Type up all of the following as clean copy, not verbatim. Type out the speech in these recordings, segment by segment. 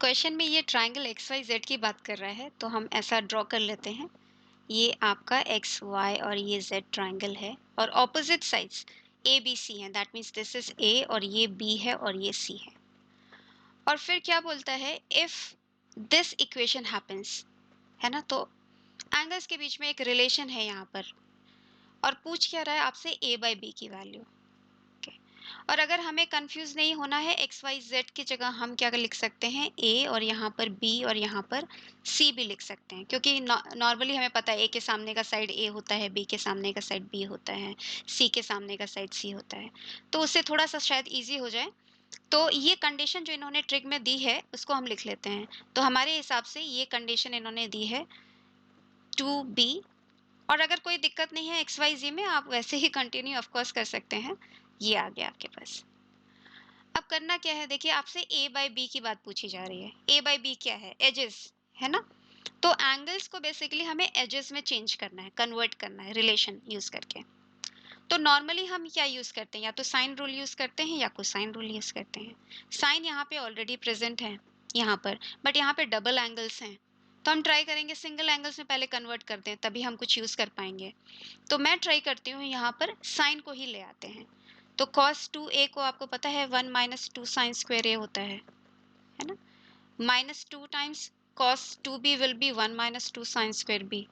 Question में ये triangle x Y Z की बात कर रहा है, तो हम ऐसा ड्रॉ कर लेते हैं। ये आपका एक्स वाई और ये जेड ट्रायंगल है और opposite sides A B C हैं। That means this is A और ये बी है और ये सी है। और फिर क्या बोलता है, इफ दिस इक्वेशन हैपेंस, है ना, तो एंगल्स के बीच में एक रिलेशन है यहाँ पर और पूछ क्या रहा है आपसे ए बाई बी की वैल्यू। और अगर हमें कंफ्यूज नहीं होना है, एक्स वाई जेड की जगह हम क्या लिख सकते हैं, ए और यहाँ पर बी और यहाँ पर सी भी लिख सकते हैं, क्योंकि नॉर्मली हमें पता है ए के सामने का साइड ए होता है, बी के सामने का साइड बी होता है, सी के सामने का साइड सी होता है। तो उससे थोड़ा सा शायद ईजी हो जाए। तो ये कंडीशन जो इन्होंने ट्रिक में दी है उसको हम लिख लेते हैं। तो हमारे हिसाब से ये कंडीशन इन्होंने दी है 2b। और अगर कोई दिक्कत नहीं है एक्स वाई जी में, आप वैसे ही कंटिन्यू ऑफकोर्स कर सकते हैं। ये आ गया आपके पास। अब करना क्या है, देखिए आपसे ए बाई बी की बात पूछी जा रही है। ए बाई बी क्या है, एजेस, है ना। तो एंगल्स को बेसिकली हमें एजेस में चेंज करना है, कन्वर्ट करना है रिलेशन यूज करके। तो नॉर्मली हम क्या यूज करते हैं, या तो साइन रूल यूज करते हैं या कोसाइन रूल यूज करते हैं। साइन यहाँ पे ऑलरेडी प्रेजेंट है यहाँ पर, बट यहाँ पे डबल एंगल्स हैं, तो हम ट्राई करेंगे सिंगल एंगल्स में पहले कन्वर्ट कर दें, तभी हम कुछ यूज कर पाएंगे। तो मैं ट्राई करती हूँ यहाँ पर साइन को ही ले आते हैं। तो cos 2a को आपको पता है 1 माइनस 2 साइन स्क्वायर a होता है ना। Minus 2 times cos 2b will be 1 minus 2 sine square b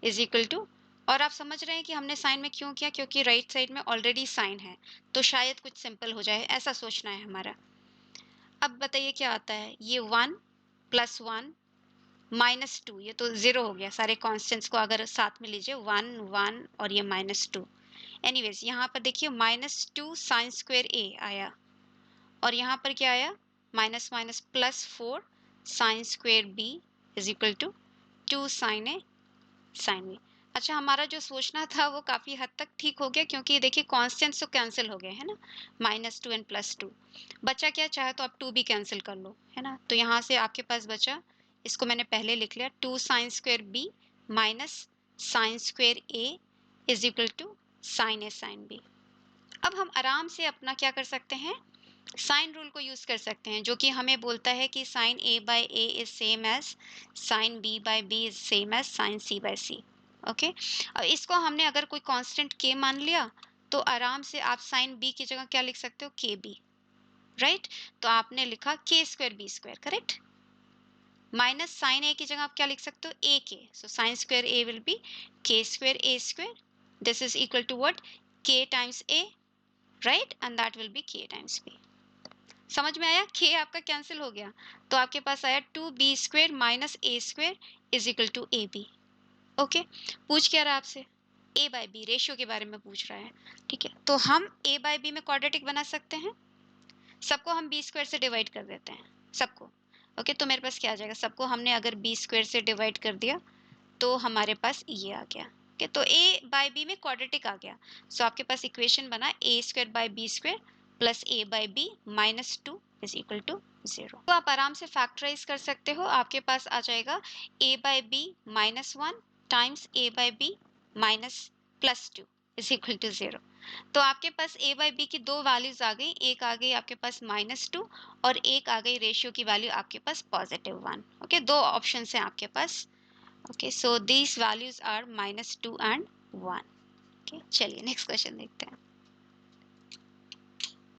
is equal to. और आप समझ रहे हैं कि हमने साइन में क्यों किया, क्योंकि राइट साइड में ऑलरेडी साइन है, तो शायद कुछ सिंपल हो जाए, ऐसा सोचना है हमारा। अब बताइए क्या आता है, ये 1 प्लस 1 माइनस 2, ये तो 0 हो गया। सारे कॉन्स्टेंट्स को अगर साथ में लीजिए, 1 1 और ये माइनस 2। एनीवेज यहाँ पर देखिए माइनस 2 साइन स्क्वायर ए आया, और यहाँ पर क्या आया, minus minus plus 4 sine square B is equal to 2 sine A sine B. अच्छा, हमारा जो सोचना था वो काफ़ी हद तक ठीक हो गया, क्योंकि देखिए कॉन्स्टेंट्स तो कैंसिल हो गए, है ना। माइनस 2 एंड प्लस 2 बचा क्या, चाहे तो आप 2 भी कैंसिल कर लो, है ना। तो यहाँ से आपके पास बचा, इसको मैंने पहले लिख लिया, 2 sine square B minus sine square A is equal to sine A sine B. अब हम आराम से अपना क्या कर सकते हैं, साइन रूल को यूज कर सकते हैं, जो कि हमें बोलता है कि sine A by A is same as sine B by B is same as sine C by C. Okay, और इसको हमने अगर कोई कांस्टेंट के मान लिया, तो आराम से आप साइन बी की जगह क्या लिख सकते हो, के बी, राइट। तो आपने लिखा K square B square, correct. Minus sine A की जगह आप क्या लिख सकते हो, A K. So sine square A will be K square A square, this is equal to what, K times A, right, and that will be K times B. समझ में आया, के आपका कैंसिल हो गया, तो आपके पास आया 2b square minus A square is equal to A B. Okay, पूछ क्या रहा है आपसे, ए बाई बी रेशियो के बारे में पूछ रहा है। ठीक है, तो हम ए बाई बी में क्वाड्रेटिक बना सकते हैं। सबको हम बी स्क्वायर से डिवाइड कर देते हैं, सबको। ओके, तो मेरे पास क्या आ जाएगा, सबको हमने अगर बी स्क्वायर से डिवाइड कर दिया तो हमारे पास ये आ गया। ओके, तो ए बाई बी में क्वाड्रेटिक आ गया। सो आपके पास इक्वेशन बना A square by B square plus A by B minus 2 is equal to 0। तो आप आराम से फैक्टराइज कर सकते हो, आपके पास आ जाएगा A by B minus 1 times A by B minus plus 2 is equal to 0। तो आपके पास ए बाई बी की दो वैल्यूज आ गई, एक आ गई आपके पास -2 और एक आ गई रेशियो की वैल्यू आपके पास +1। ओके, दो ऑप्शन हैं आपके पास। Okay, so these values are -2 and 1। Okay, चलिए नेक्स्ट क्वेश्चन देखते हैं।